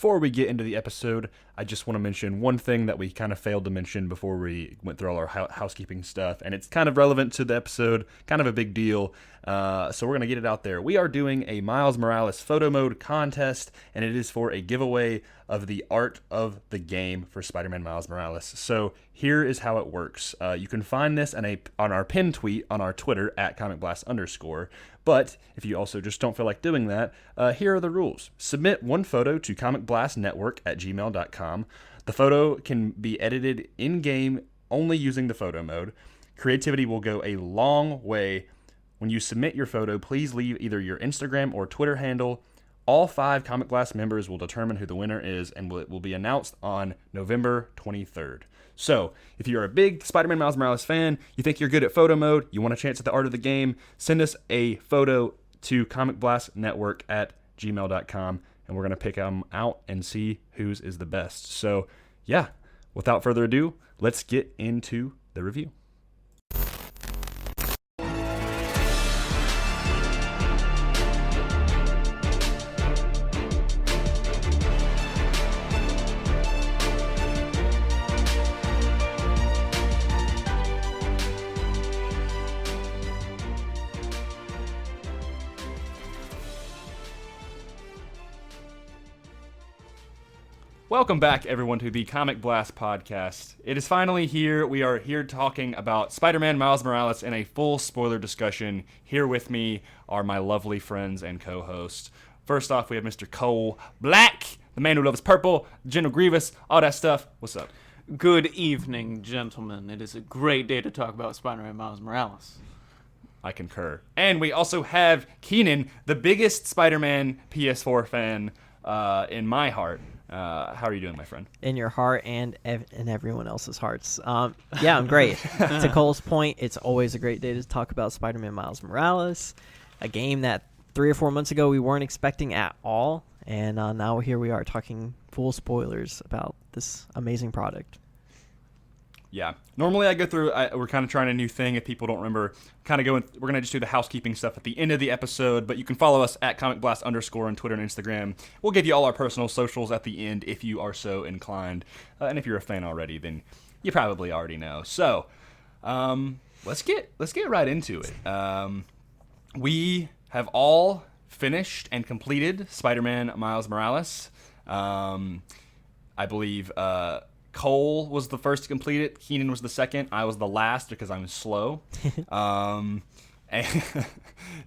before we get into the episode, I just want to mention one thing that we kind of failed to mention before we went through all our housekeeping stuff, and it's kind of relevant to the episode, kind of a big deal, so we're going to get it out there. We are doing a Miles Morales photo mode contest, and it is for a giveaway of the art of the game for Spider-Man Miles Morales. So here is how it works. You can find this on our pinned tweet on our Twitter at comicblast_. But if you also just don't feel like doing that, here are the rules. Submit one photo to comicblastnetwork@gmail.com. The photo can be edited in-game only using the photo mode. Creativity will go a long way. When you submit your photo, please leave either your Instagram or Twitter handle. All 5 Comic Blast members will determine who the winner is, and it will be announced on November 23rd. So, if you're a big Spider-Man Miles Morales fan, you think you're good at photo mode, you want a chance at the art of the game, send us a photo to comicblastnetwork@gmail.com, and we're going to pick them out and see whose is the best. So, yeah, without further ado, let's get into the review. Welcome back, everyone, to the Comic Blast podcast. It is finally here. We are here talking about Spider-Man Miles Morales in a full spoiler discussion. Here with me are my lovely friends and co-hosts. First off, we have Mr. Cole Black, the man who loves purple, General Grievous, all that stuff. What's up? Good evening, gentlemen. It is a great day to talk about Spider-Man Miles Morales. I concur. And we also have Keenan, the biggest Spider-Man PS4 fan in my heart. How are you doing, my friend? In your heart and in everyone else's hearts. Yeah, I'm great. To Cole's point, it's always a great day to talk about Spider-Man Miles Morales, a game that 3 or 4 months ago we weren't expecting at all, and now here we are talking full spoilers about this amazing product. Yeah. Normally I go through, we're kind of trying a new thing if people don't remember, we're going to just do the housekeeping stuff at the end of the episode, but you can follow us at comicblast_ on Twitter and Instagram. We'll give you all our personal socials at the end if you are so inclined. And if you're a fan already, then you probably already know. So, let's get right into it. We have all finished and completed Spider-Man Miles Morales. I believe, Cole was the first to complete it. Keenan was the second. I was the last because I'm slow.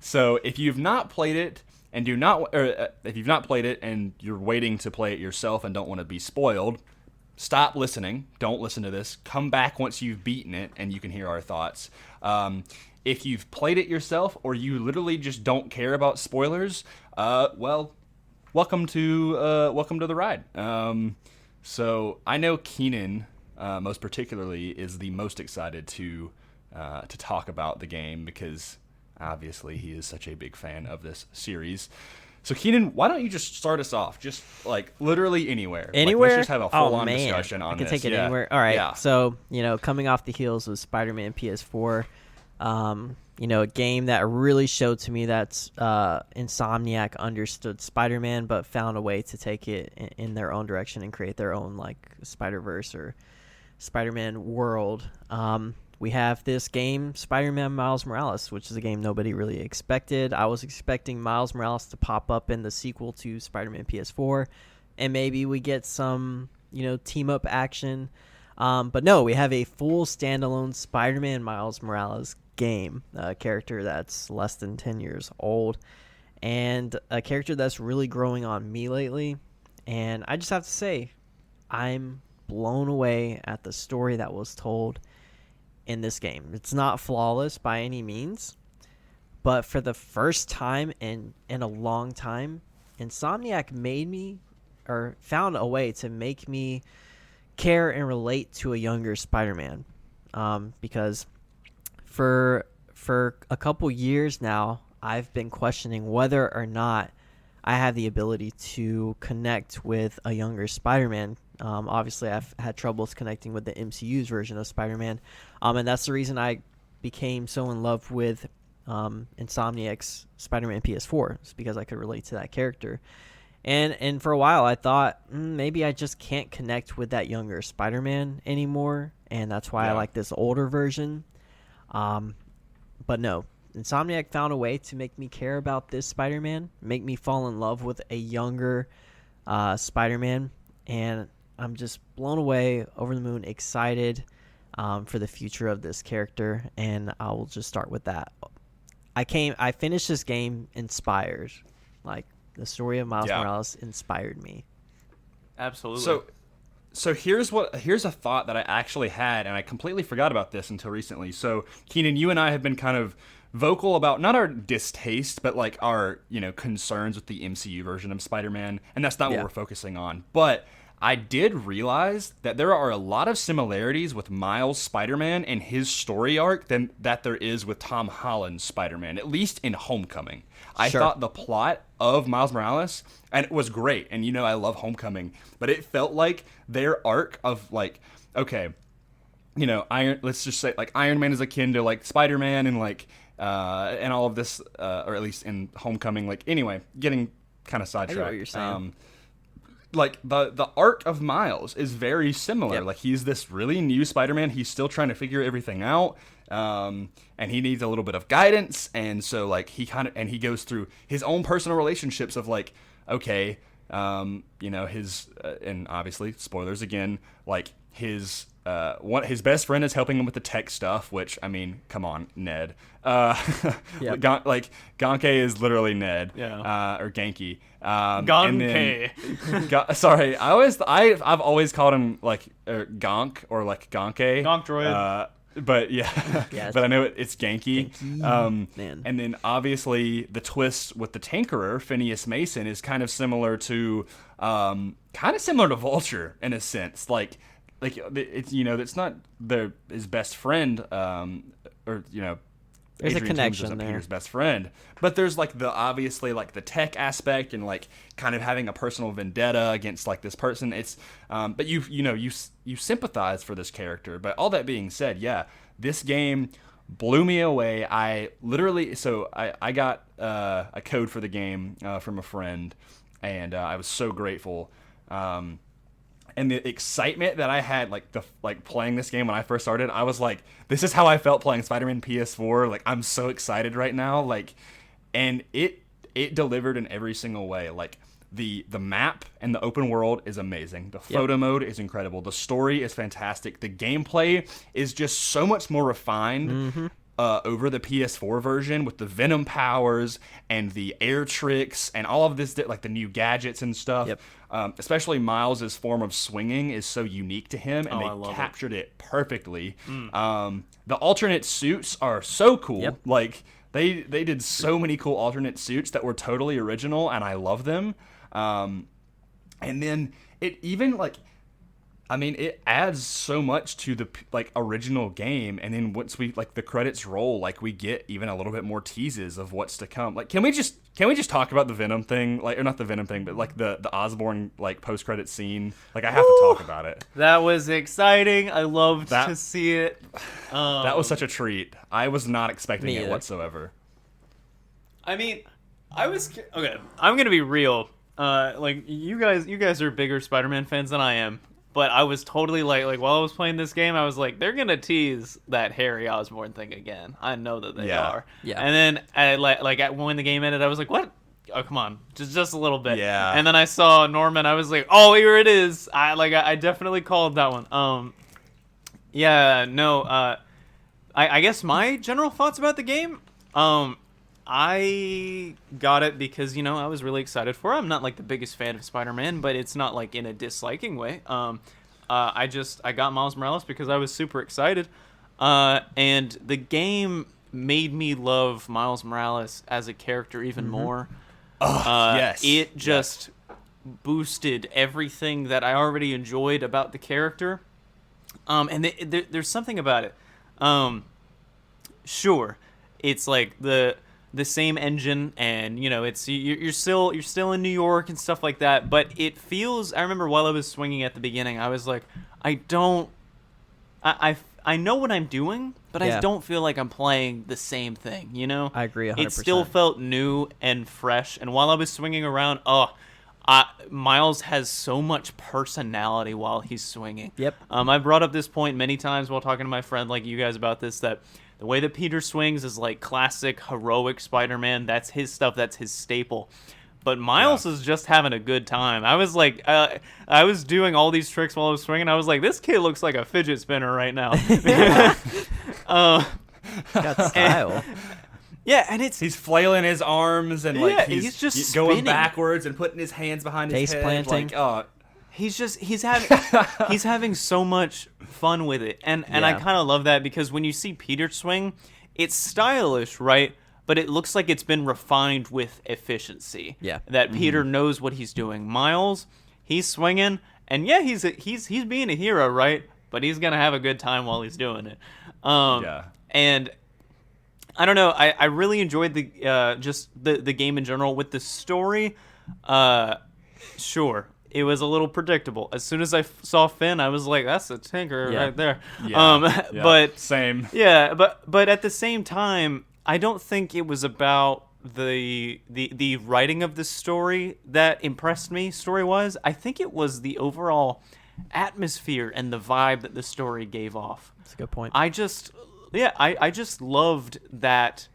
So if you've not played it and if you've not played it and you're waiting to play it yourself and don't want to be spoiled, stop listening. Don't listen to this. Come back once you've beaten it and you can hear our thoughts. If you've played it yourself or you literally just don't care about spoilers, well, welcome to the ride. So I know Keenan, most particularly, is the most excited to talk about the game because obviously he is such a big fan of this series. So Keenan, why don't you just start us off, just like literally anywhere? Anywhere? Let's just have a full-on discussion on this. I can take it anywhere. All right. Yeah. So coming off the heels of Spider-Man PS4, a game that really showed to me that Insomniac understood Spider-Man but found a way to take it in their own direction and create their own Spider-Verse or Spider-Man world. We have this game, Spider-Man Miles Morales, which is a game nobody really expected. I was expecting Miles Morales to pop up in the sequel to Spider-Man PS4, and maybe we get some, team-up action. But no, we have a full standalone Spider-Man Miles Morales game, a character that's less than 10 years old, and a character that's really growing on me lately. And I just have to say, I'm blown away at the story that was told in this game. It's not flawless by any means, but for the first time in a long time, Insomniac found a way to make me care and relate to a younger Spider-Man, because for a couple years now, I've been questioning whether or not I have the ability to connect with a younger Spider-Man. Obviously, I've had troubles connecting with the MCU's version of Spider-Man, and that's the reason I became so in love with Insomniac's Spider-Man PS4, is because I could relate to that character. And for a while, I thought maybe I just can't connect with that younger Spider-Man anymore, and that's why I like this older version. But no, Insomniac found a way to make me care about this Spider-Man, make me fall in love with a younger Spider-Man, and I'm just blown away, over the moon, excited for the future of this character, and I will just start with that. I finished this game inspired, like. The story of Miles Morales inspired me. Absolutely. So here's a thought that I actually had, and I completely forgot about this until recently. So Keenan, you and I have been kind of vocal about not our distaste, but like our concerns with the MCU version of Spider-Man, and that's not what we're focusing on. But I did realize that there are a lot of similarities with Miles Spider-Man and his story arc that there is with Tom Holland's Spider-Man, at least in Homecoming. I thought the plot of Miles Morales, and it was great, and I love Homecoming, but it felt like their arc of like, okay, let's just say like Iron Man is akin to like Spider-Man and like and all of this, or at least in Homecoming. Like anyway, getting kind of sidetracked. I get what you're saying. Like the arc of Miles is very similar. Yep. Like he's this really new Spider-Man. He's still trying to figure everything out. And he needs a little bit of guidance, and so like he goes through his own personal relationships of like, okay, his and obviously spoilers again, like his best friend is helping him with the tech stuff, which I mean, come on, Ned. Like Ganke is literally Ned, or Genki. Ganke. Sorry, I've always called him like Gonk or like Ganke. Gonk droid. But but I know it's Genki. Man. And then obviously the twist with the Tinkerer, Phineas Mason, is kind of similar to Vulture in a sense. Like it's it's not his best friend, or there's Adrian a connection Toomes there. Peter's best friend, but there's like obviously like the tech aspect and like kind of having a personal vendetta against like this person. It's but you sympathize for this character. But all that being said, this game blew me away. I literally I got a code for the game from a friend, and I was so grateful. And the excitement that I had, like playing this game when I first started, I was like, this is how I felt playing Spider-Man PS4. Like, I'm so excited right now. Like, and it delivered in every single way. Like, the map and the open world is amazing. The photo mode is incredible. The story is fantastic. The gameplay is just so much more refined. Over the PS4 version with the Venom powers and the air tricks and all of this, like the new gadgets and stuff. Especially Miles' form of swinging is so unique to him, and they captured it perfectly. The alternate suits are so cool. Like they did so many cool alternate suits that were totally original, and I love them. And then it even it adds so much to the original game, and then once we the credits roll, we get even a little bit more teases of what's to come. Can we just talk about the Venom thing, or not the Venom thing, but the Osborn post credit scene? I have to talk about it. That was exciting. I loved to see it. That was such a treat. I was not expecting it whatsoever. I mean, okay. I'm gonna be real. You guys are bigger Spider-Man fans than I am. But I was totally like while I was playing this game, I was like, they're gonna tease that Harry Osborn thing again. I know that they are. Yeah. And then when the game ended, I was like, what? Oh, come on, just a little bit. Yeah. And then I saw Norman. I was like, oh, here it is. I definitely called that one. Yeah. No. I guess my general thoughts about the game. I got it because I was really excited for it. I'm not the biggest fan of Spider-Man, but it's not in a disliking way. I got Miles Morales because I was super excited, and the game made me love Miles Morales as a character even more. Yes, it just boosted everything that I already enjoyed about the character. And there's something about it. Sure, it's the same engine, and it's you're still in New York and stuff like that, but it feels. I remember while I was swinging at the beginning, I was like, I know what I'm doing, but I don't feel like I'm playing the same thing. I agree 100%. It still felt new and fresh, and while I was swinging around, Miles has so much personality while he's swinging. Yep. I brought up this point many times while talking to my friend like you guys about this, that the way that Peter swings is like classic heroic Spider-Man. That's his stuff. That's his staple. But Miles is just having a good time. I was like, I was doing all these tricks while I was swinging. I was like, this kid looks like a fidget spinner right now. Got style. Yeah, and he's flailing his arms and like he's just going spinning backwards and putting his hands behind his Face head. planting. Like, he's having so much fun with it, and I kind of love that because when you see Peter swing, it's stylish, right? But it looks like it's been refined with efficiency. Yeah. That Peter knows what he's doing. Miles, he's swinging, and yeah, he's being a hero, right? But he's gonna have a good time while he's doing it. And I don't know. I really enjoyed the just the game in general. With the story, sure, it was a little predictable. As soon as I saw Finn, I was like, "That's a tinker right there." But same. Yeah, but at the same time, I don't think it was about the writing of the story that impressed me story-wise. I think it was the overall atmosphere and the vibe that the story gave off. That's a good point. I just loved that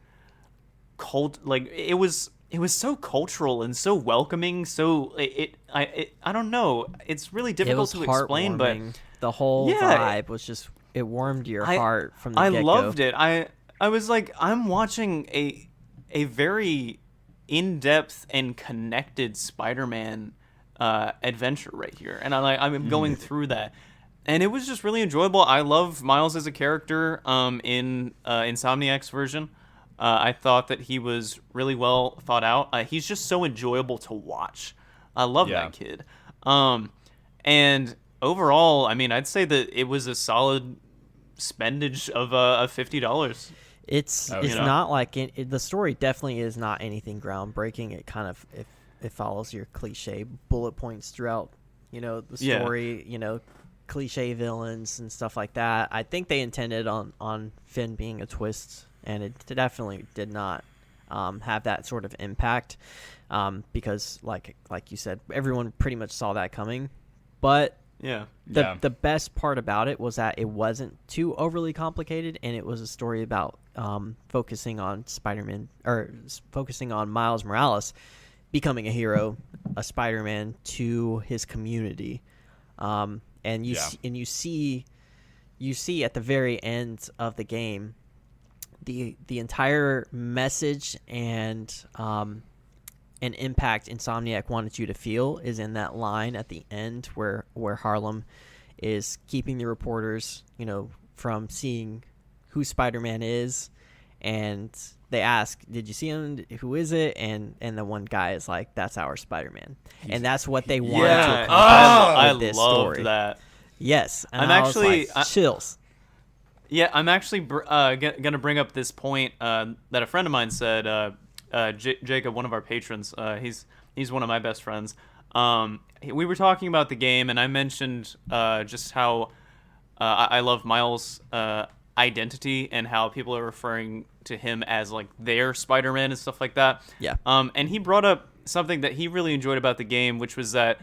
it was so cultural and so welcoming. So I don't know. It's really difficult to explain, but the whole vibe was just, it warmed your heart from the get-go. I loved it. I was like, I'm watching a very in-depth and connected Spider-Man adventure right here, and I'm going through that, and it was just really enjoyable. I love Miles as a character in Insomniac's version. I thought that he was really well thought out. He's just so enjoyable to watch. I love that kid. And overall, I mean, I'd say that it was a solid spendage of $50. It's not like the story definitely is not anything groundbreaking. It kind of it follows your cliche bullet points throughout, the story, cliche villains and stuff like that. I think they intended on Finn being a twist, and it definitely did not have that sort of impact because like you said, everyone pretty much saw that coming. But the best part about it was that it wasn't too overly complicated, and it was a story about focusing on Spider-Man, or focusing on Miles Morales becoming a hero, a Spider-Man to his community, and you see at the very end of the game the entire message and impact Insomniac wanted you to feel is in that line at the end where Harlem is keeping the reporters, from seeing who Spider-Man is, and they ask, "Did you see him? Who is it?" And the one guy is like, "That's our Spider-Man," and that's what they wanted to accomplish with this story. That. Yes, and I'm actually chills. Yeah, I'm actually gonna bring up this point that a friend of mine said. Jacob, one of our patrons, he's one of my best friends. We were talking about the game, and I mentioned just how I love Miles' identity and how people are referring to him as like their Spider-Man and stuff like that. Yeah. And he brought up something that he really enjoyed about the game, which was that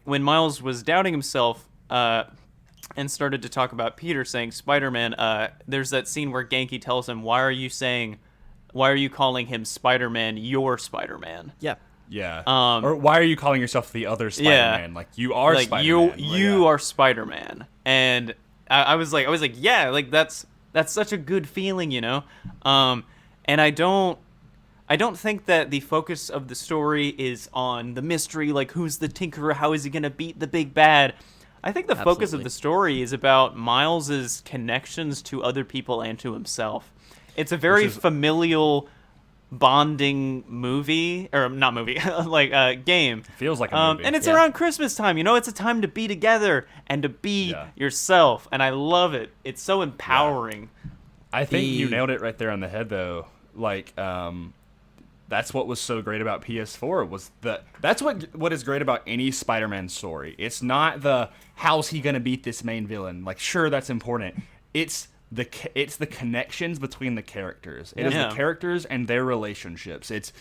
when Miles was doubting himself and started to talk about Peter saying Spider-Man, there's that scene where Genki tells him, why are you calling him Spider-Man, your Spider-Man? Yeah. Yeah. Or why are you calling yourself the other Spider-Man? Like, you are like Spider-Man. You are Spider-Man. And I was like, yeah, like that's such a good feeling, And I don't think that the focus of the story is on the mystery, like who's the Tinkerer, how is he going to beat the big bad? I think the focus of the story is about Miles's connections to other people and to himself. It's a very familial bonding movie, or not movie, like game. Feels like a movie. And it's around Christmas time, it's a time to be together and to be yourself, and I love it. It's so empowering. I think you nailed it right there on the head, though. Like, that's what was so great about PS4 was that's what is great about any Spider-Man story. It's not the how's he gonna beat this main villain. Like, sure, that's important. It's it's the connections between the characters. It is the characters and their relationships. It's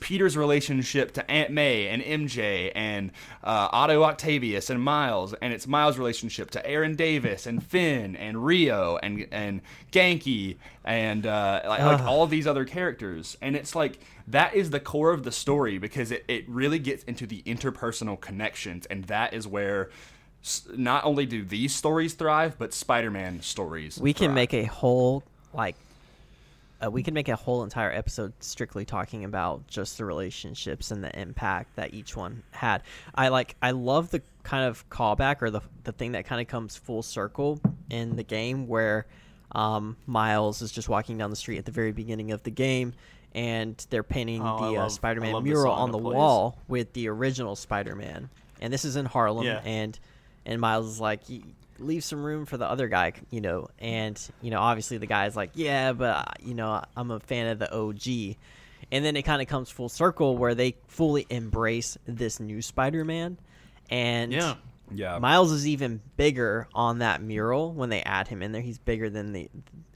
Peter's relationship to Aunt May and MJ and Otto Octavius and Miles, and it's Miles' relationship to Aaron Davis and Finn and Rio and Genki and like all of these other characters. And it's like that is the core of the story, because it really gets into the interpersonal connections, and that is where not only do these stories thrive, but Spider-Man stories we can thrive. make a whole we can make a whole entire episode strictly talking about just the relationships and the impact that each one had. I love the kind of callback, or the thing that kind of comes full circle in the game, where Miles is just walking down the street at the very beginning of the game, and they're painting the Spider-Man mural on the wall with the original Spider-Man. And this is in Harlem, and Miles is like, leave some room for the other guy, and, obviously the guy's like, yeah, but, I'm a fan of the OG. And then it kind of comes full circle where they fully embrace this new Spider-Man. And Miles is even bigger on that mural when they add him in there. He's bigger than the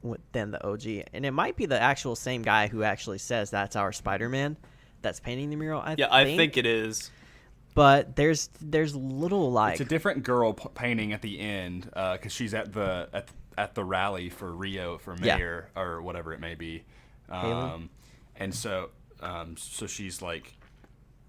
OG. And it might be the actual same guy who actually says that's our Spider-Man that's painting the mural. I think it is. But there's little like it's a different girl painting at the end, because she's at the rally for Rio for mayor or whatever it may be, and so she's like,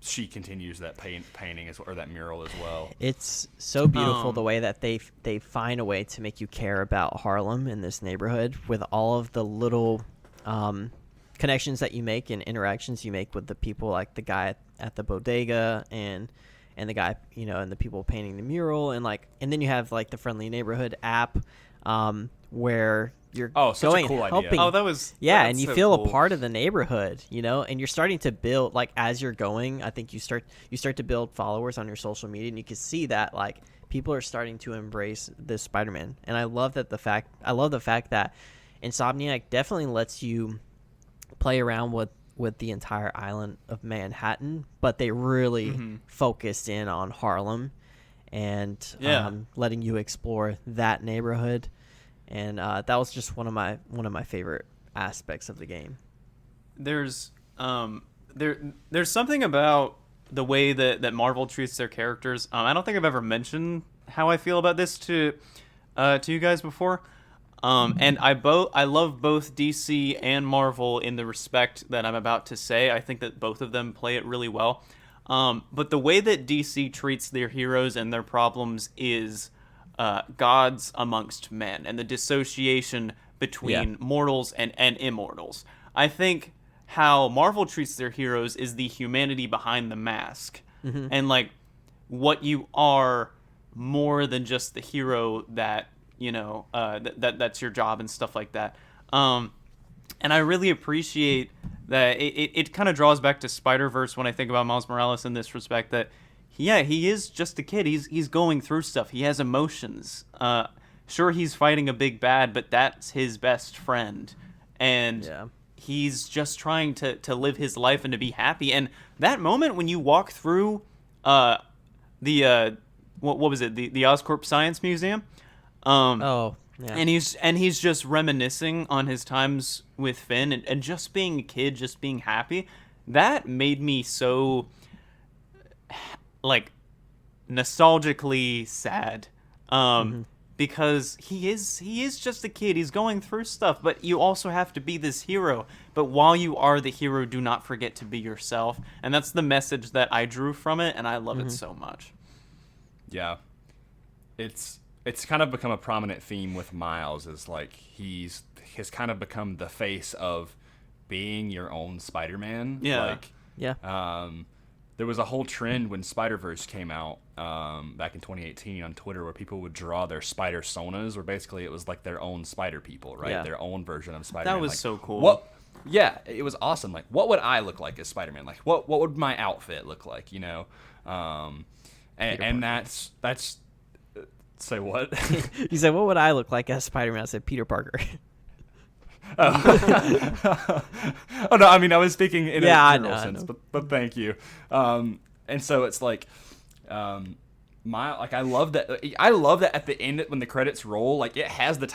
she continues that painting or that mural as well. It's so beautiful the way that they find a way to make you care about Harlem in this neighborhood, with all of the little connections that you make and interactions you make with the people, like the guy at the bodega and the guy, and the people painting the mural, and then you have like the Friendly Neighborhood app, where you're going cool helping. Idea. And you feel a part of the neighborhood, and you're starting to build, like, as you're going, I think you start to build followers on your social media, and you can see that like people are starting to embrace this Spider-Man. And I love the fact that Insomniac definitely lets you play around with the entire island of Manhattan, but they really focused in on Harlem and letting you explore that neighborhood. And that was just one of my favorite aspects of the game. There's something about the way that Marvel treats their characters. I don't think I've ever mentioned how I feel about this to you guys before. And I love both DC and Marvel in the respect that I'm about to say. I think that both of them play it really well. But the way that DC treats their heroes and their problems is gods amongst men, and the dissociation between mortals and immortals. I think how Marvel treats their heroes is the humanity behind the mask, and like what you are more than just the hero that that's your job and stuff like that. And I really appreciate that it kind of draws back to Spider-Verse when I think about Miles Morales in this respect, that he is just a kid. He's going through stuff. He has emotions. Sure, he's fighting a big bad, but that's his best friend. And he's just trying to live his life and to be happy. And that moment when you walk through what was it? The Oscorp Science Museum. And he's just reminiscing on his times with Finn and just being a kid, just being happy. That made me so like nostalgically sad, because he is just a kid. He's going through stuff, but you also have to be this hero. But while you are the hero, do not forget to be yourself. And that's the message that I drew from it, and I love it so much. Yeah, it's kind of become a prominent theme with Miles, is like he's kind of become the face of being your own Spider-Man. There was a whole trend when Spider-Verse came out back in 2018 on Twitter, where people would draw their spider-sonas, where basically it was like their own spider people, right? Their own version of Spider-Man. That was so cool. It was awesome. Like, what would I look like as Spider-Man? Like, what would my outfit look like? And that's say what? You said, what would I look like as Spider-Man? I said, Peter Parker. Oh no, I mean, I was speaking in a general sense, but thank you. And so it's like, I love that. I love that at the end when the credits roll, like it has the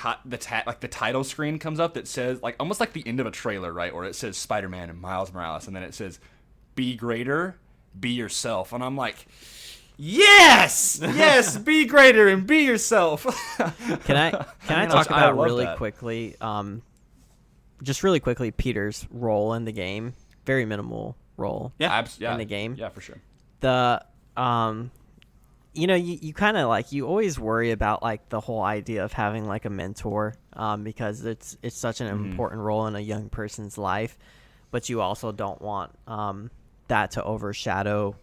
title screen comes up that says like almost like the end of a trailer, right? Where it says Spider-Man and Miles Morales, and then it says, "Be greater, be yourself," and I'm like, yes, be greater and be yourself. Can I talk about really quickly? Just really quickly, Peter's role in the game. Very minimal role. Yeah, in the game. Yeah, for sure. The you kind of like you always worry about like the whole idea of having like a mentor because it's such an important role in a young person's life, but you also don't want that to overshadow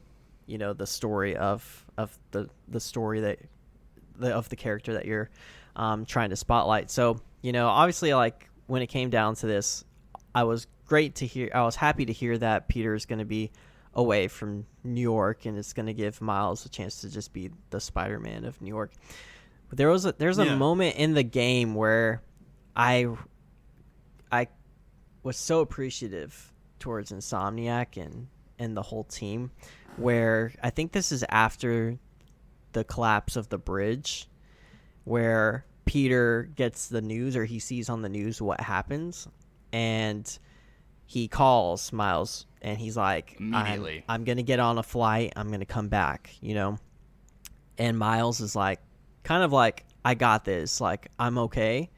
the story of the story of the character that you're trying to spotlight. So obviously, like when it came down to this, I was happy to hear that Peter's going to be away from New York, and it's going to give Miles a chance to just be the Spider-Man of New York. But there's a moment in the game where I was so appreciative towards Insomniac and the whole team, where I think this is after the collapse of the bridge, where Peter gets the news, or he sees on the news what happens, and he calls Miles, and he's like, immediately, I'm going to get on a flight. I'm going to come back, And Miles is like, kind of like, I got this. Like, I'm okay.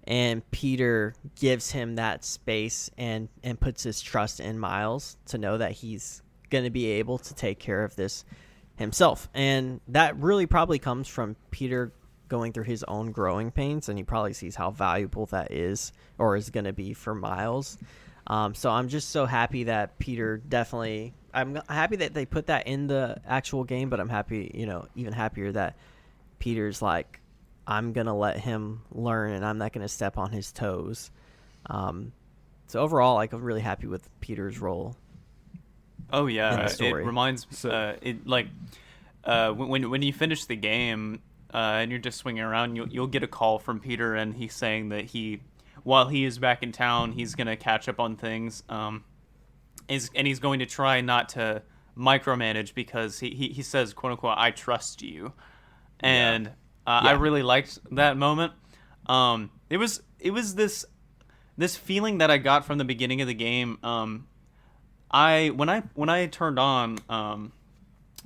And Peter gives him that space and puts his trust in Miles to know that he's going to be able to take care of this himself. And that really probably comes from Peter going through his own growing pains, and he probably sees how valuable that is or is going to be for Miles. So I'm just so happy that Peter I'm happy that they put that in the actual game, but I'm happy, even happier that Peter's like, I'm going to let him learn and I'm not going to step on his toes. So overall, like, I'm really happy with Peter's role. Oh yeah, in the story. It reminds when you finish the game and you're just swinging around, you'll get a call from Peter, and he's saying that while he is back in town, he's going to catch up on things, and he's going to try not to micromanage because he says, quote unquote, I trust you. And I really liked that moment. It was this feeling that I got from the beginning of the game. When I turned on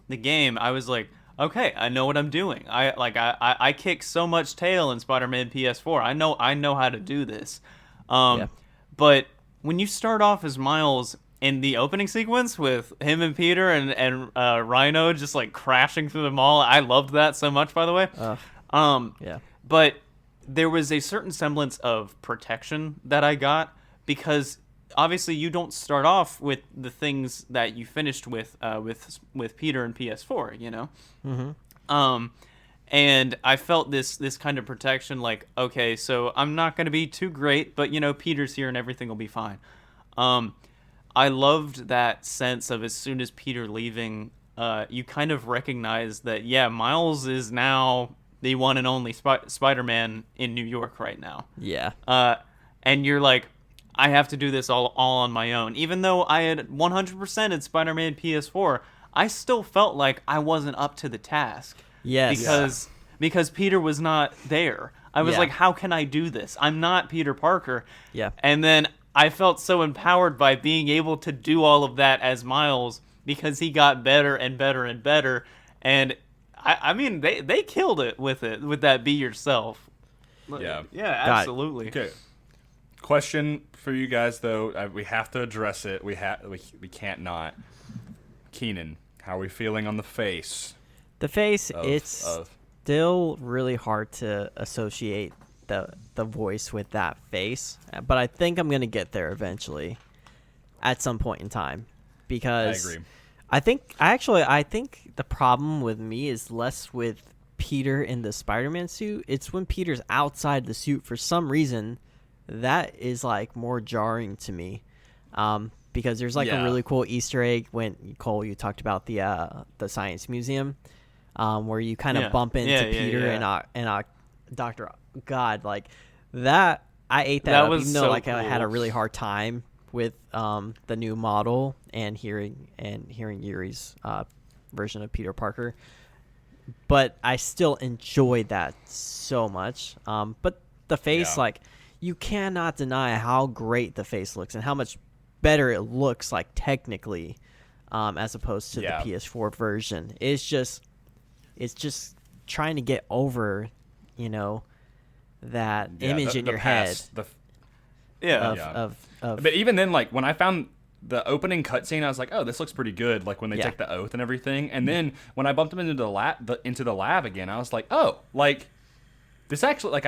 the game, I was like, okay, I know what I'm doing. I kick so much tail in Spider-Man PS4. I know how to do this. But when you start off as Miles in the opening sequence with him and Peter and Rhino just like crashing through the mall, I loved that so much, by the way. But there was a certain semblance of protection that I got, because obviously you don't start off with the things that you finished with Peter and PS4, Mm-hmm. And I felt this kind of protection, like, okay, so I'm not going to be too great, but Peter's here and everything will be fine. I loved that sense of, as soon as Peter leaving, you kind of recognize that, Miles is now the one and only Spider-Man in New York right now. Yeah. And you're like, I have to do this all on my own. Even though I had 100%ed Spider-Man PS4, I still felt like I wasn't up to the task. Yes. Because Peter was not there. I was like, how can I do this? I'm not Peter Parker. Yeah. And then I felt so empowered by being able to do all of that as Miles, because he got better and better and better. And I mean, they killed it with that be yourself. Yeah. Yeah, absolutely. Okay. Question for you guys, though. We have to address it. We can't not. Keenan, how are we feeling on the face? The face, it's still really hard to associate the voice with that face, but I think I'm going to get there eventually at some point in time, because I agree. I think the problem with me is less with Peter in the Spider-Man suit. It's when Peter's outside the suit, for some reason, that is like more jarring to me. Because there's like a really cool Easter egg when, Cole, you talked about the Science Museum, where you kind of bump into Peter and Dr. God, like that. I ate that up, even though like cool. I had a really hard time with the new model and hearing Yuri's version of Peter Parker. but I still enjoyed that so much. But the face, Yeah. like, you cannot deny how great the face looks and how much better it looks, like, technically, as opposed to Yeah. the PS4 version. It's just trying to get over, that Yeah, image in your head Yeah. of But even then, like when I found the opening cutscene, I was like, "Oh, this looks pretty good." Like when they Yeah. take the oath and everything, and then when I bumped them into the lab again, I was like, "Oh, like this actually like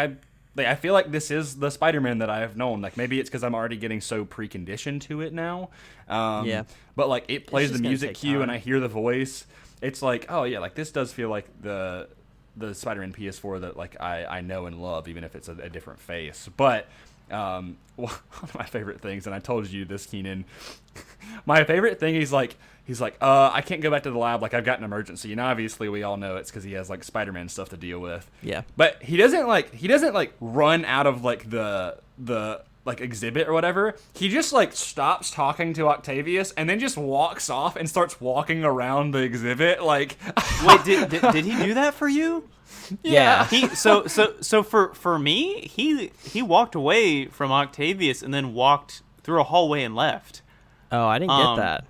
I feel like this is the Spider-Man that I have known. Like maybe it's because I'm already getting so preconditioned to it now. Yeah. But like it plays the just gonna music take cue time. and I hear the voice. It's like, oh yeah, like this does feel like the Spider-Man PS4 that like I know and love, even if it's a different face. But one of my favorite things, and I told you this, Keenan. My favorite thing, he's like, I can't go back to the lab. Like I've got an emergency, and obviously we all know it's because he has like Spider-Man stuff to deal with. Yeah. But he doesn't like run out of like the like exhibit or whatever. He just like stops talking to Octavius and then just walks off and starts walking around the exhibit. Like, Wait, did he do that for you? Yeah. So for me, he walked away from Octavius and then walked through a hallway and left. Oh, I didn't get that.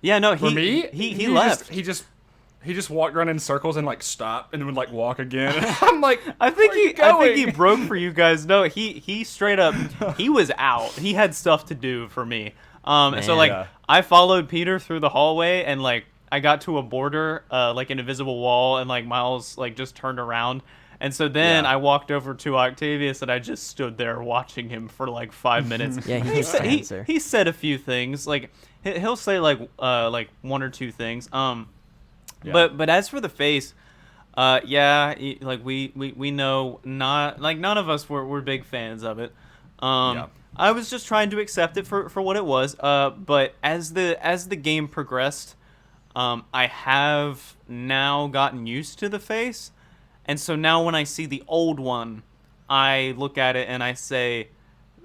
Yeah, no, for me, he left. He just walked around in circles and like stopped and then would like walk again. I'm like, I think where are you he going? broke for you guys. No, he straight up he was out. He had stuff to do for me. So like Yeah. I followed Peter through the hallway and like I got to a border, like an invisible wall, and like Miles like just turned around. And so then Yeah. I walked over to Octavius and I just stood there watching him for like 5 minutes. Yeah, he And just said, stands there. he said a few things. Like he'll say like one or two things. Yeah. But as for the face, like we know not like none of us were big fans of it. Yeah. I was just trying to accept it for what it was. But as the game progressed, I have now gotten used to the face, and so now when I see the old one, I look at it and I say,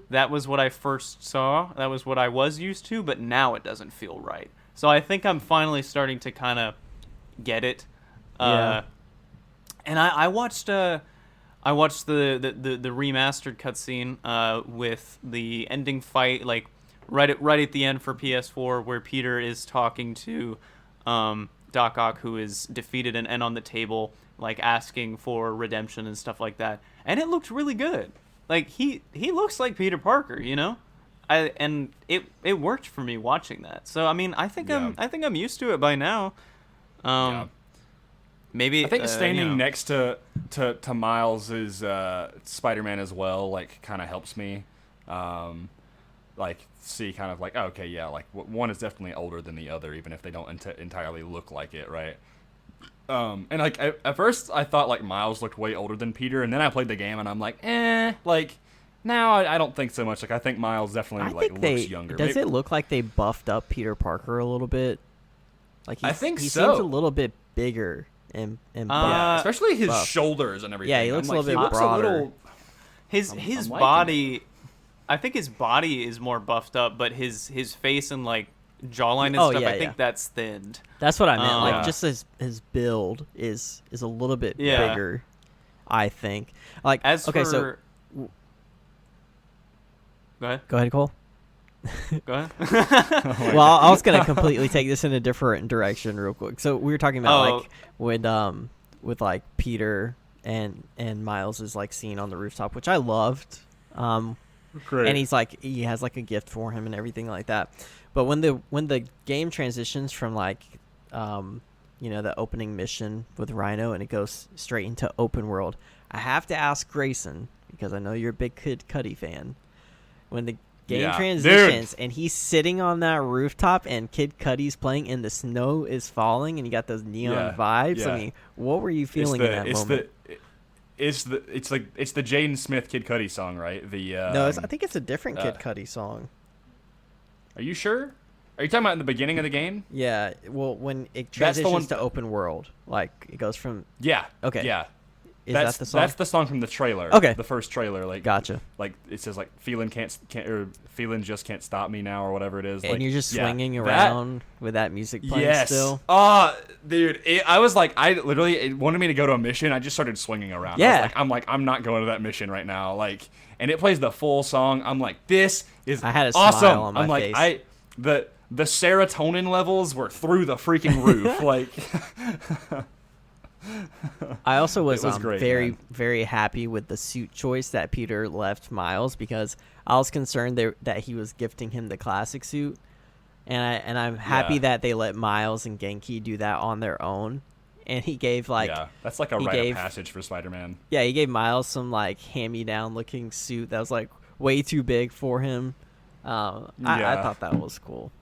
that was what I first saw. That was what I was used to, but now it doesn't feel right. So I think I'm finally starting to kind of get it. Yeah. And I watched the remastered cutscene with the ending fight, like right at the end for PS4, where Peter is talking to Doc Ock, who is defeated and on the table, like asking for redemption and stuff like that. And it looked really good. Like he looks like Peter Parker, you know? And it worked for me watching that. So I mean, I think Yeah. I'm used to it by now. Yeah. Maybe I think standing you know. next to Miles' Spider-Man as well, like, kind of helps me, like, see kind of like, oh, okay, yeah, like, one is definitely older than the other, even if they don't entirely look like it, right? And, like, at first I thought, like, Miles looked way older than Peter, and then I played the game, and I'm like, like, now I don't think so much. Like, I think Miles definitely, looks younger. Does it look like they buffed up Peter Parker a little bit? Like I think he so. seems a little bit bigger and buff. Yeah, especially his buff. shoulders and everything. Yeah, he looks a little bit broader. His I'm liking body, I think his body is more buffed up, but his face and like jawline and Oh, stuff, yeah, I think yeah. that's thinned. That's what I meant. Like Yeah. just his build is a little bit Yeah. bigger, I think. Like As okay, for, so go ahead, Cole. go ahead. Well, I was gonna completely take this in a different direction real quick. So we were talking about Oh. like with like Peter and Miles is like scene on the rooftop, which I loved. Great. And he has like a gift for him and everything like that. But when the game transitions from like the opening mission with Rhino and it goes straight into open world, I have to ask Grayson, because I know you're a big Kid Cudi fan. When the game Yeah. transitions and he's sitting on that rooftop and Kid Cudi's playing and the snow is falling and you got those neon Yeah, vibes. yeah. I mean, what were you feeling in that moment? It's the Jaden Smith Kid Cudi song, right? No, I think it's a different Kid uh, Cudi song. Are you sure? Are you talking about in the beginning of the game? Yeah, well, when it That's the one- transitions to open world, like it goes from Yeah. Okay. Yeah. Is that the song? That's the song from the trailer. Okay. The first trailer, like Gotcha. Like it says like feeling feeling just can't stop me now or whatever it is. And like, you're just yeah, swinging around with that music playing yes. still. Dude, I was like, it wanted me to go to a mission. I just started swinging around. Yeah. I'm not going to that mission right now. Like, and it plays the full song. I'm like, this is I had a awesome. smile on my I'm like, face. the serotonin levels were through the freaking roof. Like, I also was, great, very, man. very happy with the suit choice that Peter left Miles, because I was concerned that he was gifting him the classic suit, and I'm happy Yeah. that they let Miles and Genki do that on their own, and he gave that's like a rite of passage for Spider-Man. Yeah, he gave Miles some like hand-me-down looking suit that was like way too big for him. I thought that was cool.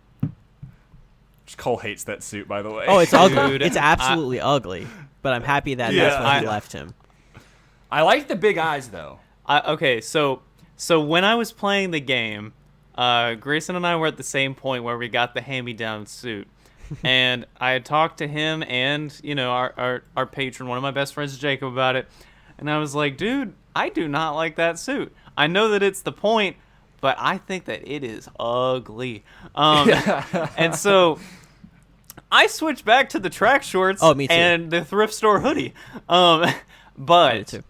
Cole hates that suit, by the way. Oh, it's ugly. Dude, It's absolutely ugly. But I'm happy that that's what he left him. I like the big eyes though. Okay, so when I was playing the game, Grayson and I were at the same point where we got the hand-me-down suit, and I had talked to him and our patron, one of my best friends, Jacob, about it, and I was like, dude, I do not like that suit. I know that it's the point, but I think that it is ugly. And so I switched back to the track shorts Me too. and the thrift store hoodie. Me But too.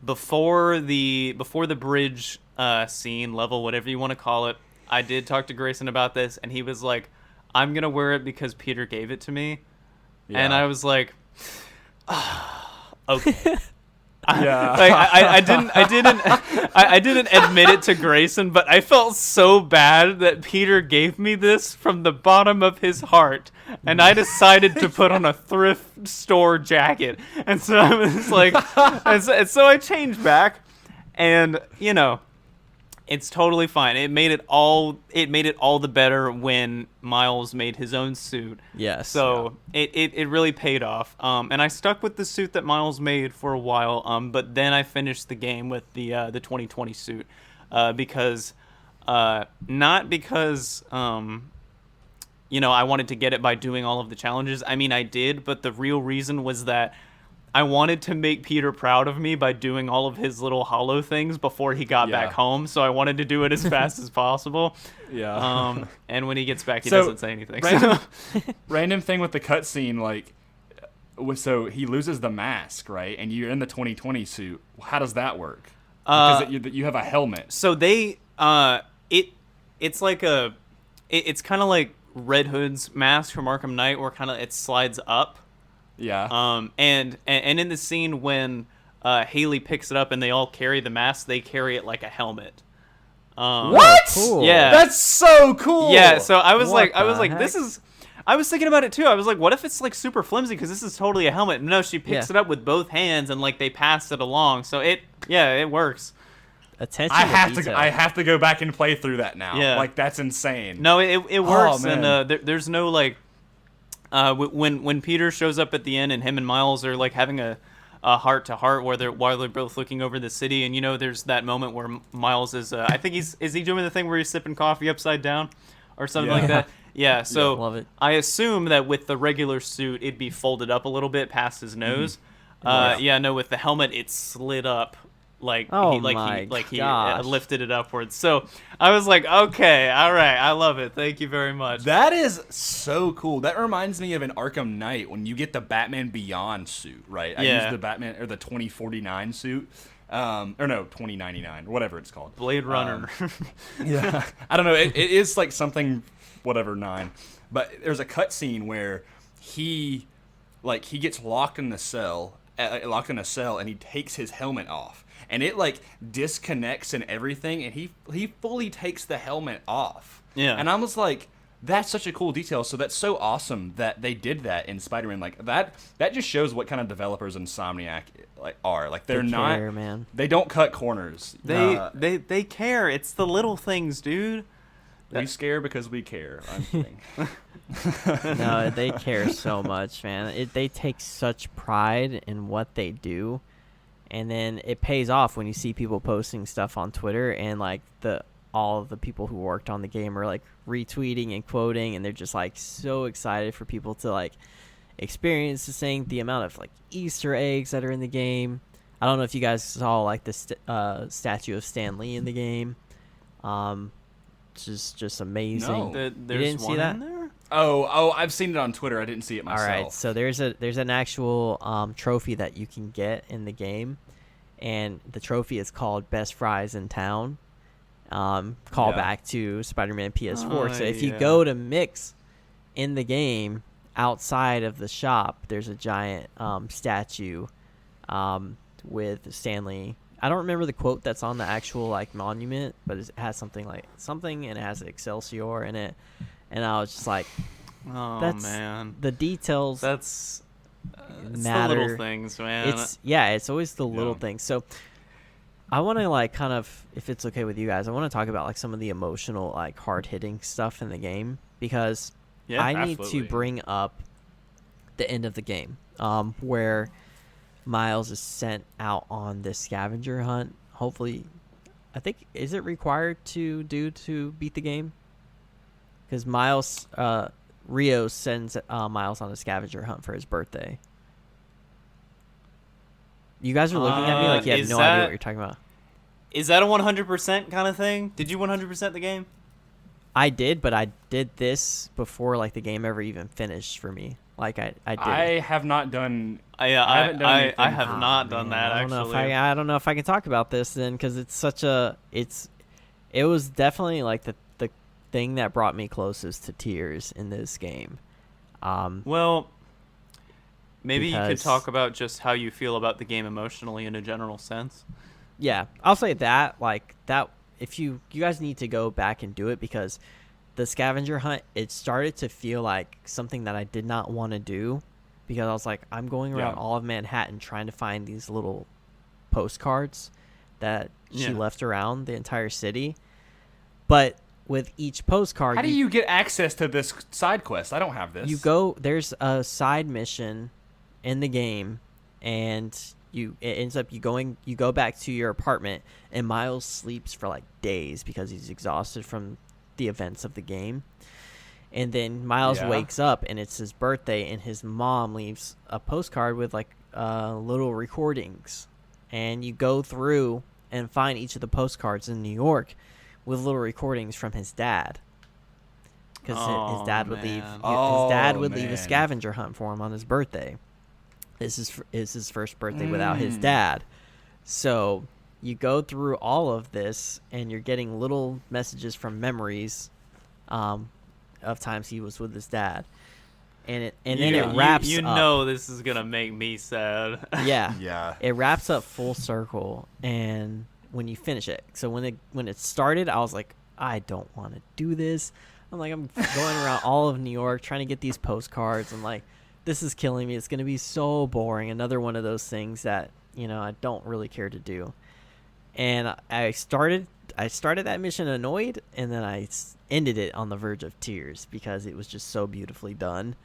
before the bridge scene level, whatever you want to call it, I did talk to Grayson about this, and he was like, I'm gonna wear it because Peter gave it to me. And I was like, okay. Yeah. Like I didn't admit it to Grayson, but I felt so bad that Peter gave me this from the bottom of his heart, and I decided to put on a thrift store jacket. And so I was like, and so I changed back, and it's totally fine. It made it all the better when Miles made his own suit. Yes. So it really paid off. And I stuck with the suit that Miles made for a while. But then I finished the game with the 2020 suit, because not because I wanted to get it by doing all of the challenges. I mean, I did, but the real reason was that I wanted to make Peter proud of me by doing all of his little hollow things before he got back home. So I wanted to do it as fast as possible. Yeah. And when he gets back, he doesn't say anything. Random thing with the cutscene, like, so he loses the mask, right? And you're in the 2020 suit. How does that work? Because you have a helmet. So they, it's like it's kind of like Red Hood's mask from Arkham Knight, where kind of it slides up. Yeah. And in the scene when Haley picks it up and they all carry the mask, they carry it like a helmet. What? Cool. Yeah. That's so cool. Yeah. So I was What like, the this heck? is. I was thinking about it too. I was like, what if it's like super flimsy because this is totally a helmet? No, she picks it up with both hands and like they pass it along. So it works. Attention I to detail. I have to go back and play through that now. Yeah. Like, that's insane. No, it works, man. and there's no like. When Peter shows up at the end and him and Miles are like having a heart to heart while they're both looking over the city, and there's that moment where Miles is I think is he doing the thing where he's sipping coffee upside down or something like that. Yeah, so love it. I assume that with the regular suit it'd be folded up a little bit past his nose. No, with the helmet it's slid up. Like he gosh. lifted it upwards. So I was like, okay, all right, I love it. Thank you very much. That is so cool. That reminds me of an Arkham Knight when you get the Batman Beyond suit, right? I Yeah. used the Batman or the 2049 suit. Or no, 2099, whatever it's called. Blade Runner. Yeah. I don't know. It is like something, whatever, 9. But there's a cutscene where he gets locked in a cell, and he takes his helmet off. And it like disconnects and everything, and he fully takes the helmet off. Yeah. And I was like, that's such a cool detail. So that's so awesome that they did that in Spider-Man. Like that just shows what kind of developers Insomniac are. Like they're not, care, man. They don't cut corners. They care. It's the little things, dude. We scare because we care. I'm kidding. No, they care so much, man. They take such pride in what they do. And then it pays off when you see people posting stuff on Twitter and like all of the people who worked on the game are like retweeting and quoting, and they're just like so excited for people to like experience the amount of like Easter eggs that are in the game. I don't know if you guys saw like the statue of Stan Lee in the game. Just amazing. No. You There's didn't see one that? in there? Oh, I've seen it on Twitter. I didn't see it All myself. right, so there's an actual trophy that you can get in the game, and the trophy is called Best Fries in Town. Call back to Spider-Man PS4. So if you go to Mix in the game, outside of the shop, there's a giant statue with Stanley. I don't remember the quote that's on the actual like monument, but it has something, and it has Excelsior in it. And I was just like, "Oh man, the details." It's matter. the little things, man. It's always the little things. So I want to like kind of, if it's okay with you guys, I want to talk about like some of the emotional, like hard hitting stuff in the game, because I need to bring up the end of the game, where Miles is sent out on this scavenger hunt. Hopefully, I think, is it required to beat the game? Because Miles, Rio sends Miles on a scavenger hunt for his birthday. You guys are looking at me like you have no idea what you're talking about. Is that a 100% kind of thing? Did you 100% the game? I did, but I did this before like the game ever even finished for me. Like I did. I have not done. I have not done that actually. I don't know if I can talk about this then, because it's such a it was definitely like the thing that brought me closest to tears in this game. Well, maybe you could talk about just how you feel about the game emotionally in a general sense. Yeah, I'll say that. Like that, if you guys need to go back and do it, because the scavenger hunt, it started to feel like something that I did not want to do, because I was like, I'm going around all of Manhattan trying to find these little postcards that she left around the entire city. But with each postcard, how do you get access to this side quest? I don't have this. There's a side mission in the game, and it ends up you go back to your apartment, and Miles sleeps for like days because he's exhausted from the events of the game. And then Miles wakes up, and it's his birthday, and his mom leaves a postcard with like little recordings, and you go through and find each of the postcards in New York with little recordings from his dad, because his dad would leave a scavenger hunt for him on his birthday. This is his first birthday without his dad. So you go through all of this, and you're getting little messages from memories of times he was with his dad. And then it wraps up. You know this is going to make me sad. Yeah. Yeah. It wraps up full circle, and when you finish it. So when it started, I was like, I don't want to do this. I'm going around all of New York trying to get these postcards, and like, this is killing me. It's going to be so boring. Another one of those things that, I don't really care to do. And I started that mission annoyed, and then I ended it on the verge of tears, because it was just so beautifully done.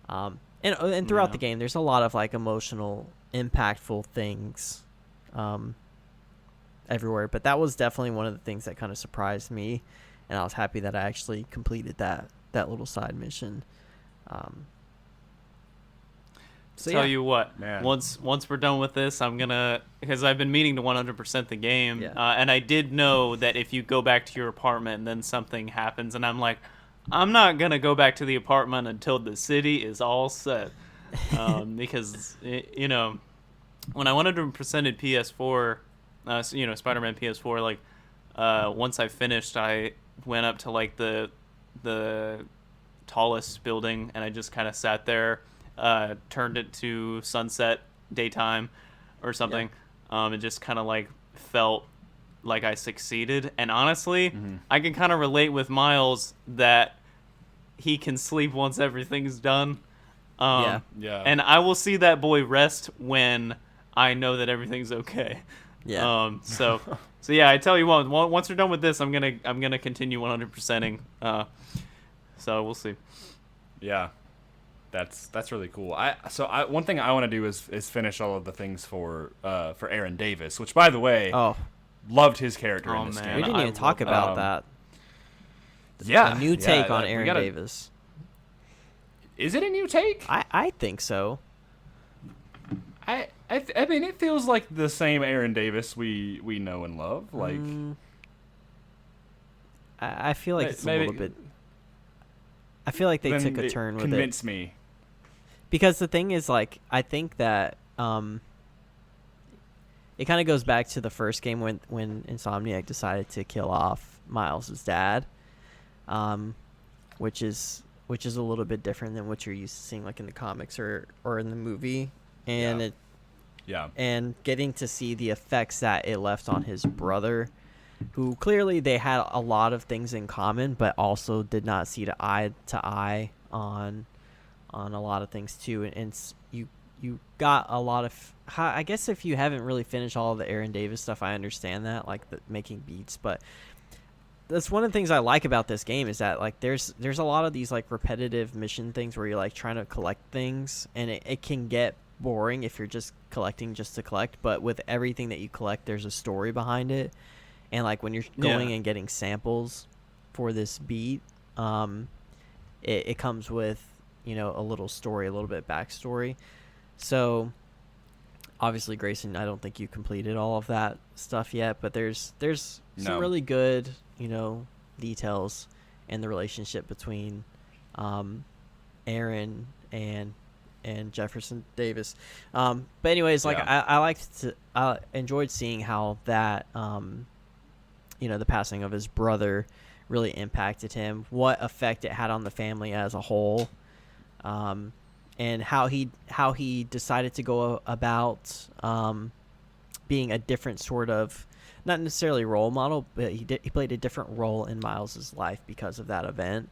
And throughout the game, there's a lot of like emotional, impactful things everywhere. But that was definitely one of the things that kind of surprised me, and I was happy that I actually completed that little side mission. Tell you what, man. Once we're done with this, I'm gonna, because I've been meaning to 100% the game, and I did know that if you go back to your apartment and then something happens, and I'm like, I'm not gonna go back to the apartment until the city is all set, because when I 100%ed PS4, Spider-Man PS4, like once I finished, I went up to like the tallest building, and I just kind of sat there. Turned it to sunset daytime or something. It just kind of like felt like I succeeded. And honestly, I can kind of relate with Miles that he can sleep once everything's done. And I will see that boy rest when I know that everything's okay. So yeah, I tell you what, once we're done with this, I'm gonna continue 100%ing. So we'll see. Yeah. That's really cool. One thing I want to do is finish all of the things for Aaron Davis, which, by the way, loved his character in this game. We didn't even talk about that. Yeah, a new take on Aaron Davis. Is it a new take? I think so. I I mean, it feels like the same Aaron Davis we know and love. Like, I feel like it's a maybe- little bit. I feel like they then took a it turn with it. Convince me. Because the thing is, like, I think that it kind of goes back to the first game when Insomniac decided to kill off Miles' dad, which is a little bit different than what you're used to seeing, like in the comics or in the movie, and and getting to see the effects that it left on his brother, who clearly they had a lot of things in common, but also did not see eye to eye on a lot of things too, and you got a lot of. I guess if you haven't really finished all of the Aaron Davis stuff, I understand that, like the making beats, but that's one of the things I like about this game is that like there's a lot of these like repetitive mission things where you're like trying to collect things, and it can get boring if you're just collecting just to collect, but with everything that you collect there's a story behind it, and like when you're going and getting samples for this beat, it comes with, you know, a little story, a little bit backstory. So obviously, Grayson, I don't think you completed all of that stuff yet, but there's some really good, you know, details in the relationship between Aaron and Jefferson Davis. But anyways, like I enjoyed seeing how that you know, the passing of his brother really impacted him, what effect it had on the family as a whole. And how he decided to go about being a different sort of, not necessarily role model, but he played a different role in Miles's life because of that event.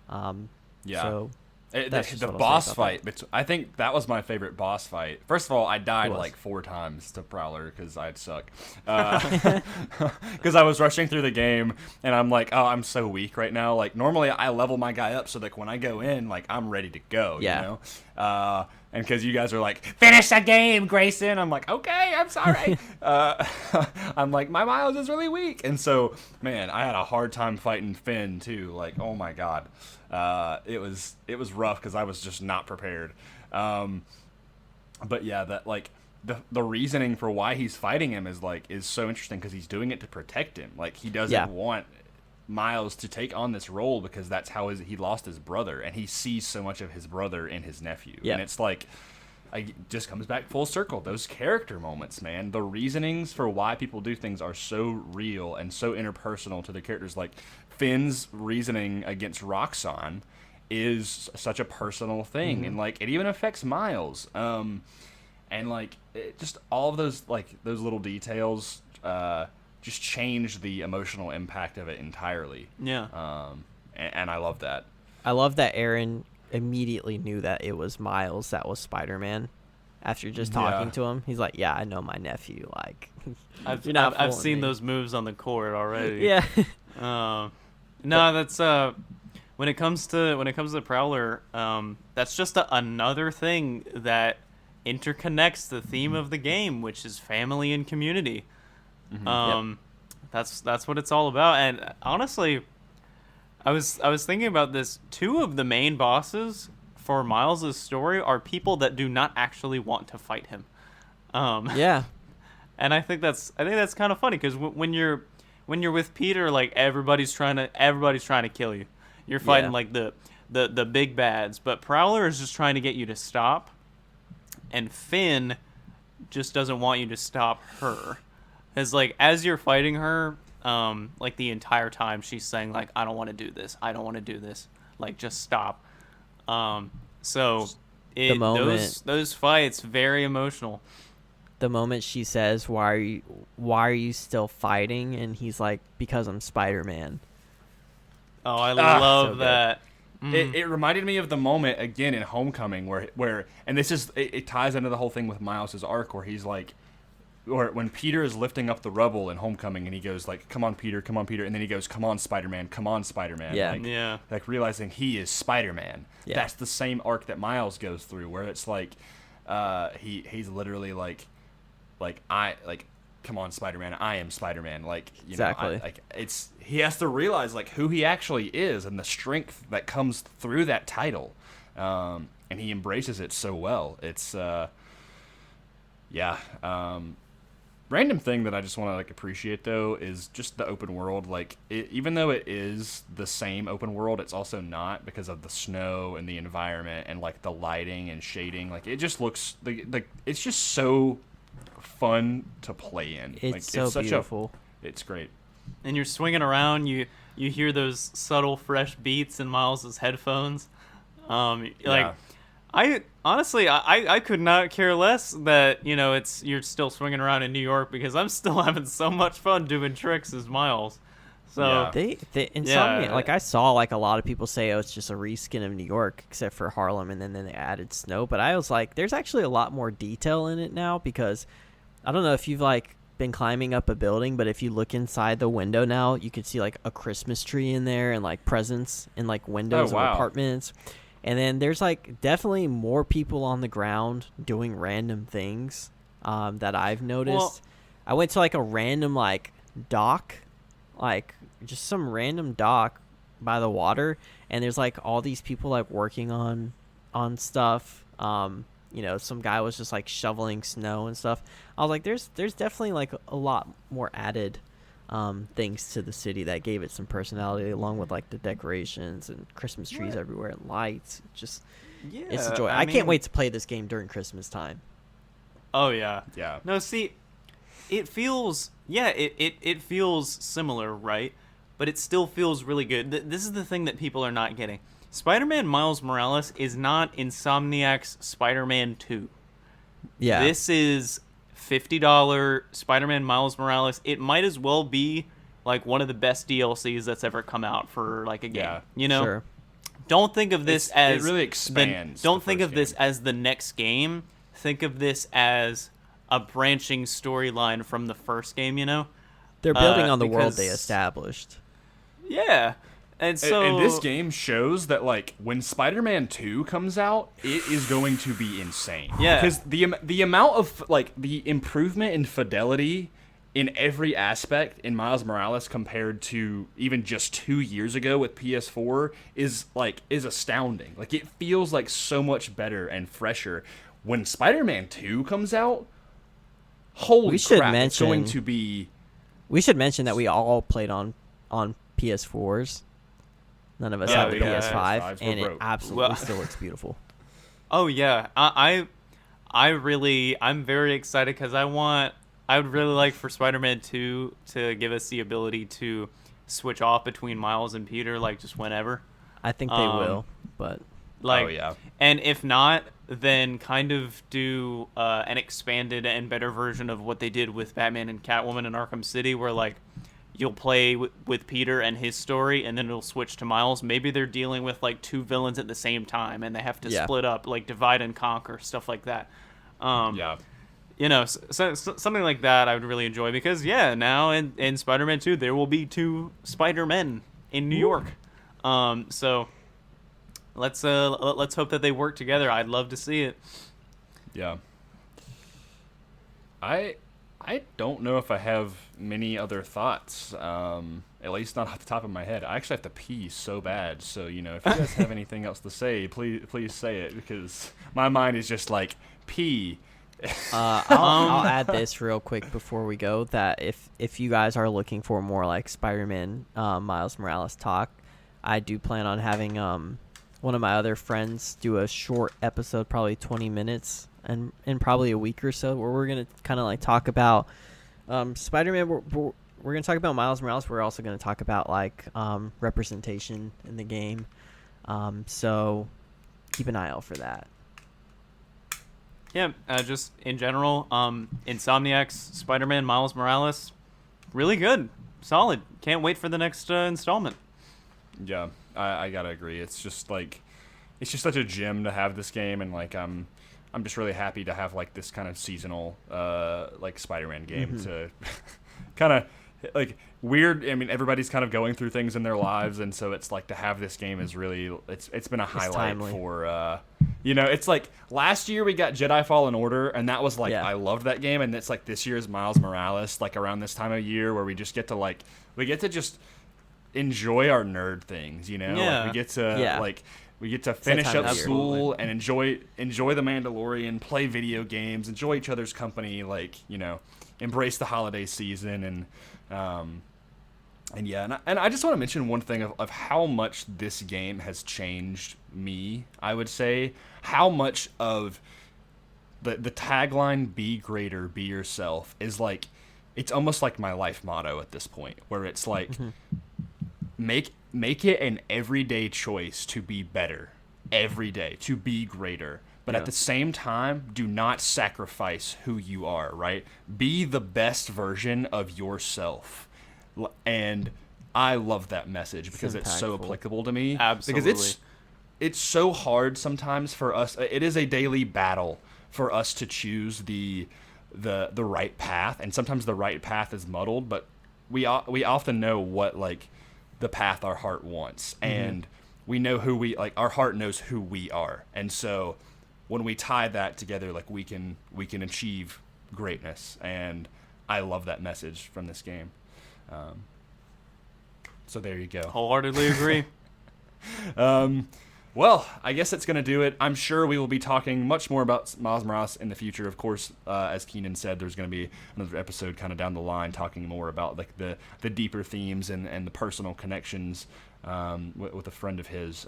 So the boss fight, I think that was my favorite boss fight. First of all, I died like 4 times to Prowler because I'd suck. Because I was rushing through the game, and I'm like, oh, I'm so weak right now. Like, normally I level my guy up so that when I go in, like, I'm ready to go, you know? And because you guys are like, finish that game, Grayson. I'm like, okay, I'm sorry. I'm like, my Miles is really weak. And so, man, I had a hard time fighting Finn, too. Like, oh, my God. It was rough because I was just not prepared. But, yeah, that, like, the reasoning for why he's fighting him is so interesting because he's doing it to protect him. Like, he doesn't want Miles to take on this role because that's how he lost his brother, and he sees so much of his brother in his nephew. And it's like, it just comes back full circle. Those character moments, man, the reasonings for why people do things are so real and so interpersonal to the characters. Like Finn's reasoning against Roxxon is such a personal thing, and like it even affects Miles. And like just all of those little details just change the emotional impact of it entirely. Yeah. And I love that. I love that Aaron immediately knew that it was Miles that was Spider-Man. After just talking to him, he's like, "Yeah, I know my nephew." Like, I've seen those moves on the court already. Yeah. No, that's when it comes to Prowler, that's just another thing that interconnects the theme of the game, which is family and community. That's what it's all about. And honestly, I was thinking about this. 2 of the main bosses for Miles' story are people that do not actually want to fight him. And I think that's kind of funny because when you're with Peter, like everybody's trying to kill you. You're fighting like the big bads, but Prowler is just trying to get you to stop, and Finn just doesn't want you to stop her. Because, like, as you're fighting her, like, the entire time she's saying, like, I don't want to do this. I don't want to do this. Like, just stop. So, those fights, very emotional. The moment she says, why are you still fighting? And he's like, because I'm Spider-Man. Oh, I love that. It reminded me of the moment, again, in Homecoming, where and this is, it ties into the whole thing with Miles' arc, where he's like, or when Peter is lifting up the rubble in Homecoming, and he goes like, come on, Peter, and then he goes, come on, Spider-Man, like realizing he is Spider-Man. That's the same arc that Miles goes through, where it's like, he's literally like come on, Spider-Man, I am Spider-Man. Like, you know, he has to realize like who he actually is and the strength that comes through that title, and he embraces it so well. It's Yeah. Random thing that I just want to like appreciate though is just the open world. Like, even though it is the same open world, it's also not because of the snow and the environment and like the lighting and shading. Like, it just looks like it's just so fun to play in. It's like, so it's such beautiful. It's great. And you're swinging around, you hear those subtle, fresh beats in Miles's headphones. Yeah. I honestly, I could not care less that you're still swinging around in New York because I'm still having so much fun doing tricks as Miles. So Yeah. They Insomniac, Yeah. like I saw like a lot of people say, oh, it's just a reskin of New York except for Harlem, and then they added snow. But I was like, there's actually a lot more detail in it now, because I don't know if you've like been climbing up a building, but if you look inside the window now, you can see like a Christmas tree in there and like presents in like windows Oh, wow. of apartments. And then there's like definitely more people on the ground doing random things that I've noticed. Well- I went to like a random like dock, like just some random dock by the water, and there's like all these people like working on stuff. Some guy was just like shoveling snow and stuff. I was like, there's definitely like a lot more added things to the city that gave it some personality, along with like the decorations and Christmas trees everywhere and lights. It's a joy. I can't wait to play this game during Christmas time. Oh yeah. Yeah. No, see, it feels it feels similar, right? But it still feels really good. This is the thing that people are not getting. Spider-Man Miles Morales is not Insomniac's Spider-Man 2. Yeah. This is $50 Spider-Man Miles Morales. It might as well be like one of the best DLCs that's ever come out for like a game. Yeah. Sure. Don't think of this as it really expands. Don't the think first of this game. as the next game. Think of this as a branching storyline from the first game. They're building on the world they because- established. Yeah, and so And this game shows that like when Spider-Man 2 comes out, it is going to be insane. Yeah. Because the amount of like the improvement in fidelity in every aspect in Miles Morales compared to even just 2 years ago with PS4 is astounding. Like, it feels like so much better and fresher. When Spider-Man 2 comes out, holy We should crap, it's going mention- to be We should mention that we all played on PS4s. None of us Yeah, have the we got PS5, PS5s. We're and it broke. absolutely Well- still looks beautiful. Oh yeah, I'm very excited because I would really like for Spider-Man 2 to give us the ability to switch off between Miles and Peter, like just whenever. I think they will, but Like, Oh, yeah. And if not, then kind of do an expanded and better version of what they did with Batman and Catwoman in Arkham City, where like you'll play with Peter and his story, and then it'll switch to Miles. Maybe they're dealing with like two villains at the same time, and they have to Yeah. split up, like divide and conquer, stuff like that. yeah. So something like that I would really enjoy, because now in Spider-Man 2 there will be two Spider-Men in New York. So let's hope that they work together. I'd love to see it. Yeah. I don't know if I have many other thoughts. At least not off the top of my head. I actually have to pee so bad. So, if you guys have anything else to say, please say it, because my mind is just like pee. I'll add this real quick before we go, that if you guys are looking for more like Spider-Man Miles Morales talk, I do plan on having one of my other friends do a short episode, probably 20 minutes, and in probably a week or so, where we're gonna kind of like talk about Spider-Man. We're gonna talk about Miles Morales. We're also gonna talk about like representation in the game. So keep an eye out for that. Yeah, just in general, Insomniac's Spider-Man Miles Morales, really good, solid. Can't wait for the next installment. Yeah, I gotta agree. It's just such a gem to have this game, and like I'm just really happy to have like this kind of seasonal like Spider-Man game to kind of like weird. I mean, everybody's kind of going through things in their lives, and so it's like to have this game is really it's been a highlight timely. for it's like last year we got Jedi Fallen Order, and that was like I loved that game, and it's like this year's Miles Morales, like around this time of year where we just get to just enjoy our nerd things, Yeah. Like we get to We get to finish time up of year. school and enjoy the Mandalorian, play video games, enjoy each other's company, like, embrace the holiday season, and yeah, and I just want to mention one thing of how much this game has changed me. I would say how much of the tagline "Be greater, be yourself" is like, it's almost like my life motto at this point, where it's like, make it an everyday choice to be better every day, to be greater. But at the same time, do not sacrifice who you are, right? Be the best version of yourself. And I love that message because it's so applicable to me. Absolutely. Because it's so hard sometimes for us. It is a daily battle for us to choose the right path, and sometimes the right path is muddled, but we often know what, like, the path our heart wants, and we know who we, like, our heart knows who we are. And so when we tie that together, like, we can achieve greatness. And I love that message from this game. So there you go. Wholeheartedly agree. Well, I guess that's going to do it. I'm sure we will be talking much more about Miles Morales in the future. Of course, as Keenan said, there's going to be another episode kind of down the line talking more about, like, the deeper themes and the personal connections with a friend of his.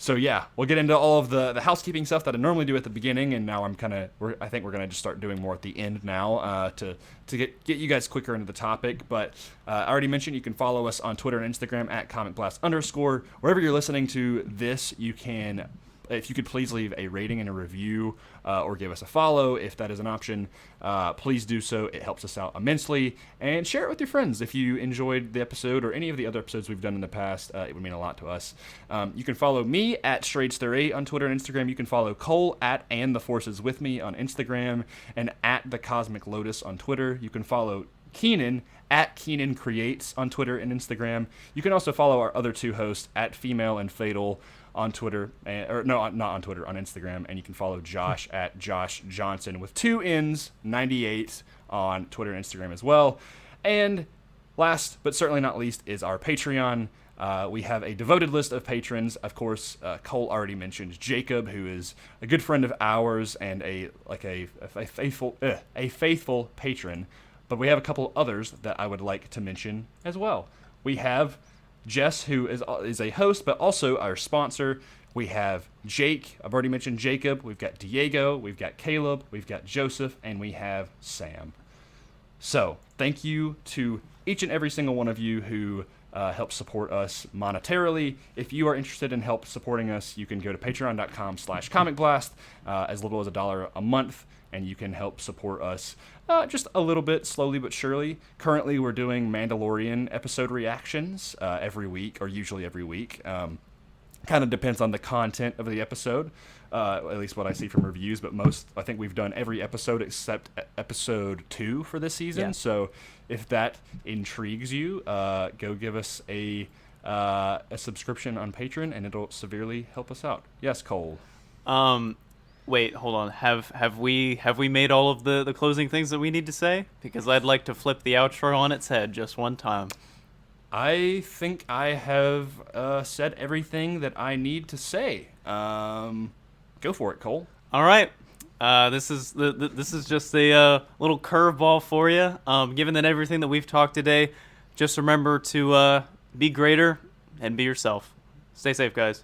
So yeah, we'll get into all of the housekeeping stuff that I normally do at the beginning, and now I think we're gonna just start doing more at the end now to get you guys quicker into the topic. But I already mentioned you can follow us on Twitter and Instagram at comicblast_. Wherever you're listening to this, you can, if you could please leave a rating and a review, or give us a follow if that is an option. Please do so. It helps us out immensely. And share it with your friends if you enjoyed the episode or any of the other episodes we've done in the past. It would mean a lot to us. You can follow me at Strades38 on Twitter and Instagram. You can follow Cole at @andtheforceswithme on Instagram and at The Cosmic Lotus on Twitter. You can follow Keenan at Keenan Creates on Twitter and Instagram. You can also follow our other two hosts at Female and Fatal on Twitter, not on Twitter, on Instagram, and you can follow Josh at Josh Johnson with 2 N's 98 on Twitter and Instagram as well. And last but certainly not least is our Patreon. We have a devoted list of patrons. Of course, Cole already mentioned Jacob, who is a good friend of ours and a faithful patron. But we have a couple others that I would like to mention as well. We have Jess, who is a host, but also our sponsor. We have Jake. I've already mentioned Jacob. We've got Diego. We've got Caleb. We've got Joseph. And we have Sam. So thank you to each and every single one of you who help support us monetarily. If you are interested in help supporting us, you can go to patreon.com/comicblast, as little as $1 a month, and you can help support us just a little bit, slowly but surely. Currently, we're doing Mandalorian episode reactions every week, or usually every week. Kind of depends on the content of the episode, at least what I see from reviews, but I think we've done every episode except episode 2 for this season. Yeah. So if that intrigues you, go give us a subscription on Patreon, and it'll severely help us out. Yes, Cole. Wait, hold on. Have we made all of the closing things that we need to say? Because I'd like to flip the outro on its head just one time. I think I have said everything that I need to say. Go for it, Cole. All right. This is just a little curveball for you. Given that everything that we've talked today, just remember to be greater and be yourself. Stay safe, guys.